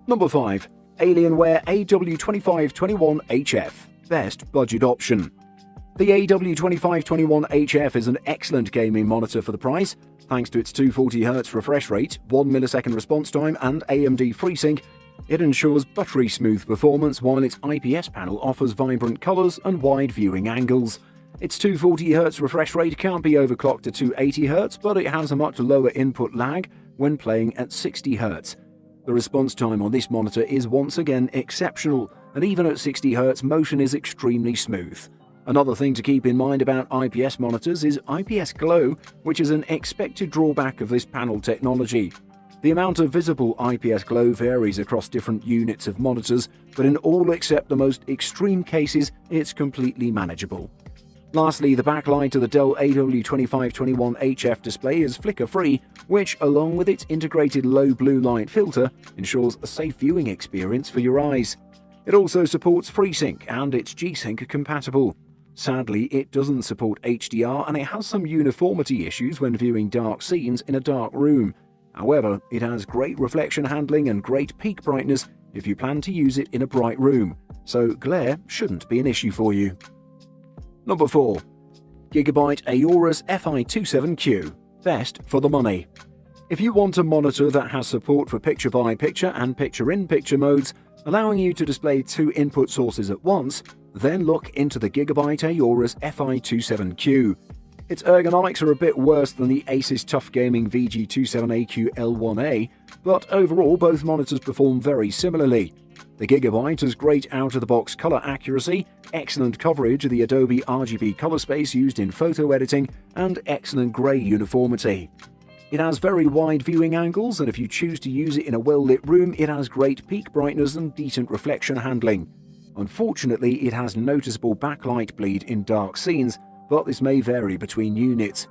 Number 5. Alienware AW2521HF, best budget option. The AW2521HF is an excellent gaming monitor for the price. Thanks to its 240Hz refresh rate, 1 millisecond response time and AMD FreeSync, it ensures buttery smooth performance while its IPS panel offers vibrant colors and wide viewing angles. Its 240Hz refresh rate can't be overclocked to 280Hz, but it has a much lower input lag when playing at 60Hz. The response time on this monitor is once again exceptional, and even at 60Hz motion is extremely smooth. Another thing to keep in mind about IPS monitors is IPS glow, which is an expected drawback of this panel technology. The amount of visible IPS glow varies across different units of monitors, but in all except the most extreme cases, it's completely manageable. Lastly, the backlight of the Dell AW2521HF display is flicker-free, which, along with its integrated low blue light filter, ensures a safe viewing experience for your eyes. It also supports FreeSync and it's G-Sync compatible. Sadly, it doesn't support HDR and it has some uniformity issues when viewing dark scenes in a dark room. However, it has great reflection handling and great peak brightness if you plan to use it in a bright room, so glare shouldn't be an issue for you. Number 4. Gigabyte Aorus FI27Q, best for the money. If you want a monitor that has support for picture-by-picture and picture-in-picture modes, allowing you to display two input sources at once, then look into the Gigabyte Aorus FI27Q. Its ergonomics are a bit worse than the Asus TUF Gaming VG27AQ L1A, but overall both monitors perform very similarly. The Gigabyte has great out-of-the-box color accuracy, excellent coverage of the Adobe RGB color space used in photo editing, and excellent gray uniformity. It has very wide viewing angles, and if you choose to use it in a well-lit room, it has great peak brightness and decent reflection handling. Unfortunately, it has noticeable backlight bleed in dark scenes, but this may vary between units.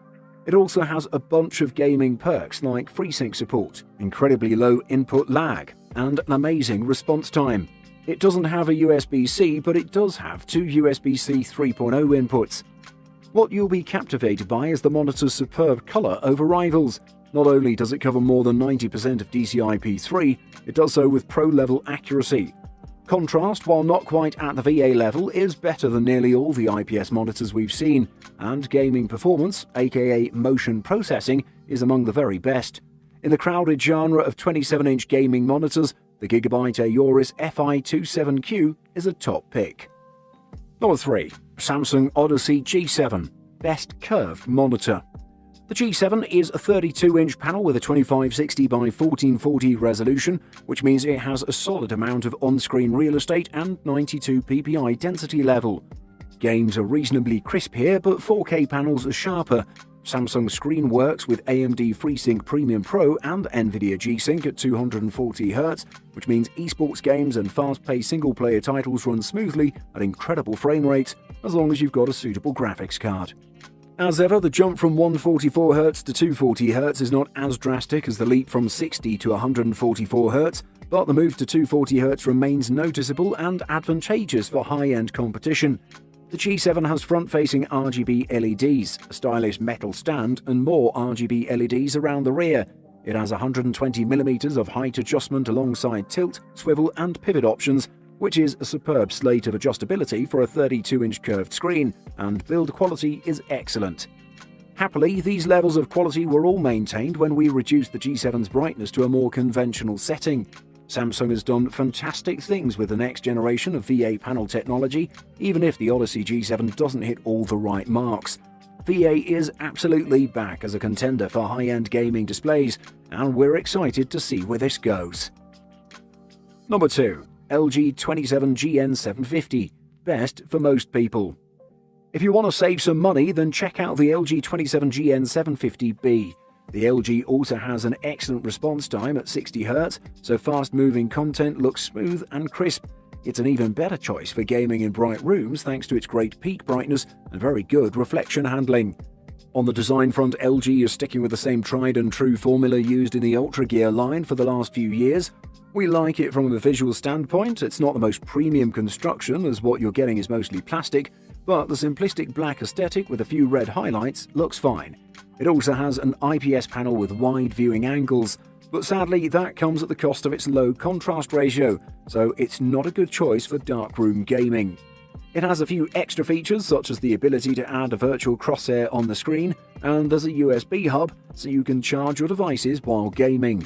It also has a bunch of gaming perks like FreeSync support, incredibly low input lag, and an amazing response time. It doesn't have a USB-C, but it does have two USB-C 3.0 inputs. What you'll be captivated by is the monitor's superb color over rivals. Not only does it cover more than 90% of DCI-P3, it does so with pro-level accuracy. Contrast, while not quite at the VA level, is better than nearly all the IPS monitors we've seen, and gaming performance, aka motion processing, is among the very best. In the crowded genre of 27-inch gaming monitors, the Gigabyte Aorus FI27Q is a top pick. Number 3. Samsung Odyssey G7, best curved monitor. The G7 is a 32-inch panel with a 2560 by 1440 resolution, which means it has a solid amount of on-screen real estate and 92 ppi density level. Games are reasonably crisp here, but 4K panels are sharper. Samsung screen works with AMD FreeSync Premium Pro and NVIDIA G-Sync at 240Hz, which means esports games and fast-paced single-player titles run smoothly at incredible frame rates, as long as you've got a suitable graphics card. As ever, the jump from 144Hz to 240Hz is not as drastic as the leap from 60 to 144Hz, but the move to 240Hz remains noticeable and advantageous for high-end competition. The G7 has front-facing RGB LEDs, a stylish metal stand, and more RGB LEDs around the rear. It has 120mm of height adjustment alongside tilt, swivel, and pivot options, which is a superb slate of adjustability for a 32-inch curved screen, and build quality is excellent. Happily, these levels of quality were all maintained when we reduced the G7's brightness to a more conventional setting. Samsung has done fantastic things with the next generation of VA panel technology, even if the Odyssey G7 doesn't hit all the right marks. VA is absolutely back as a contender for high-end gaming displays, and we're excited to see where this goes. Number 2. LG 27GN750, best for most people. If you want to save some money, then check out the LG 27GN750B. The LG also has an excellent response time at 60Hz, so fast-moving content looks smooth and crisp. It's an even better choice for gaming in bright rooms thanks to its great peak brightness and very good reflection handling. On the design front, LG is sticking with the same tried-and-true formula used in the Ultra Gear line for the last few years. We like it from a visual standpoint. It's not the most premium construction, as what you're getting is mostly plastic, but the simplistic black aesthetic with a few red highlights looks fine. It also has an IPS panel with wide viewing angles. But sadly, that comes at the cost of its low contrast ratio, so it's not a good choice for darkroom gaming. It has a few extra features such as the ability to add a virtual crosshair on the screen, and there's a USB hub so you can charge your devices while gaming.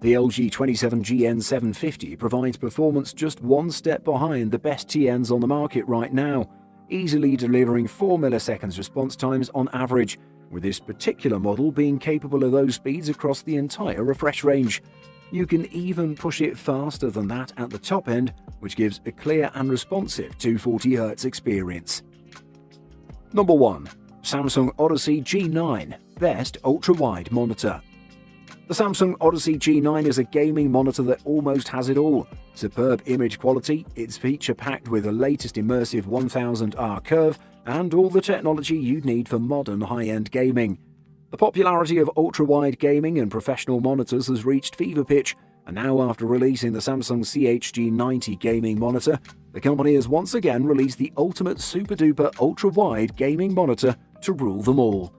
The LG 27GN750 provides performance just one step behind the best TNs on the market right now, easily delivering 4 milliseconds response times on average, with this particular model being capable of those speeds across the entire refresh range. You can even push it faster than that at the top end, which gives a clear and responsive 240Hz experience. Number 1. Samsung Odyssey G9 Best Ultra-Wide Monitor. The Samsung Odyssey G9 is a gaming monitor that almost has it all. Superb image quality, it's feature-packed with the latest immersive 1000R curve, and all the technology you'd need for modern high-end gaming. The popularity of ultra-wide gaming and professional monitors has reached fever pitch, and now after releasing the Samsung CHG90 gaming monitor, the company has once again released the ultimate super-duper ultra-wide gaming monitor to rule them all.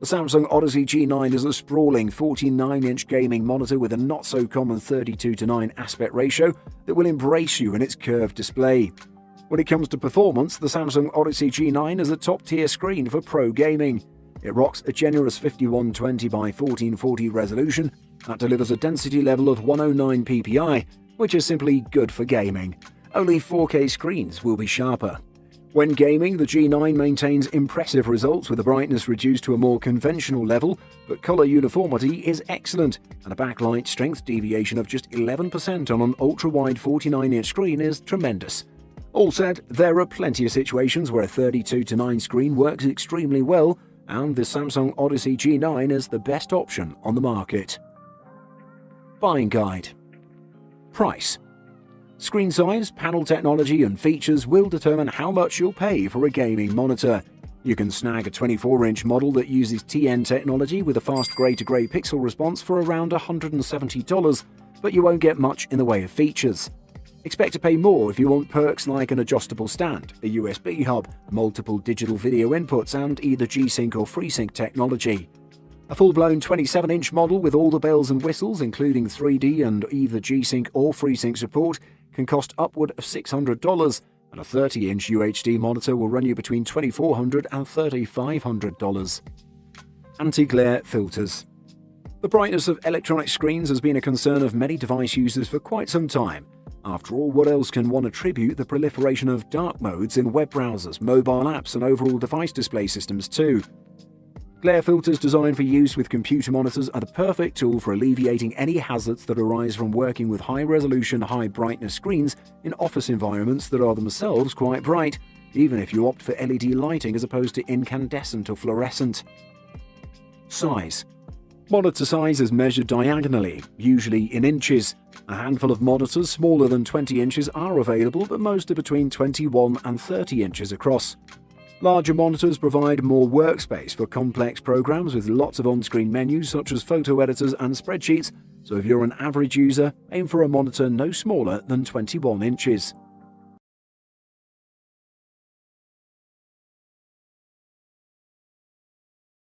The Samsung Odyssey G9 is a sprawling 49-inch gaming monitor with a not-so-common 32:9 aspect ratio that will embrace you in its curved display. When it comes to performance, the Samsung Odyssey G9 is a top-tier screen for pro gaming. It rocks a generous 5120 by 1440 resolution that delivers a density level of 109 ppi, which is simply good for gaming. Only 4K screens will be sharper. When gaming, the G9 maintains impressive results with the brightness reduced to a more conventional level, but color uniformity is excellent, and a backlight strength deviation of just 11% on an ultra-wide 49-inch screen is tremendous. All said, there are plenty of situations where a 32:9 screen works extremely well, and the Samsung Odyssey G9 is the best option on the market. Buying guide. Price. Screen size, panel technology and features will determine how much you'll pay for a gaming monitor. You can snag a 24-inch model that uses TN technology with a fast grey-to-grey pixel response for around $170, but you won't get much in the way of features. Expect to pay more if you want perks like an adjustable stand, a USB hub, multiple digital video inputs and either G-Sync or FreeSync technology. A full-blown 27-inch model with all the bells and whistles including 3D and either G-Sync or FreeSync support can cost upward of $600, and a 30-inch UHD monitor will run you between $2,400 and $3,500. Anti-glare filters. The brightness of electronic screens has been a concern of many device users for quite some time. After all, what else can one attribute the proliferation of dark modes in web browsers, mobile apps, and overall device display systems to? Glare filters designed for use with computer monitors are the perfect tool for alleviating any hazards that arise from working with high-resolution, high-brightness screens in office environments that are themselves quite bright, even if you opt for LED lighting as opposed to incandescent or fluorescent. Size. Monitor size is measured diagonally, usually in inches. A handful of monitors smaller than 20 inches are available, but most are between 21 and 30 inches across. Larger monitors provide more workspace for complex programs with lots of on-screen menus such as photo editors and spreadsheets, so if you're an average user, aim for a monitor no smaller than 21 inches.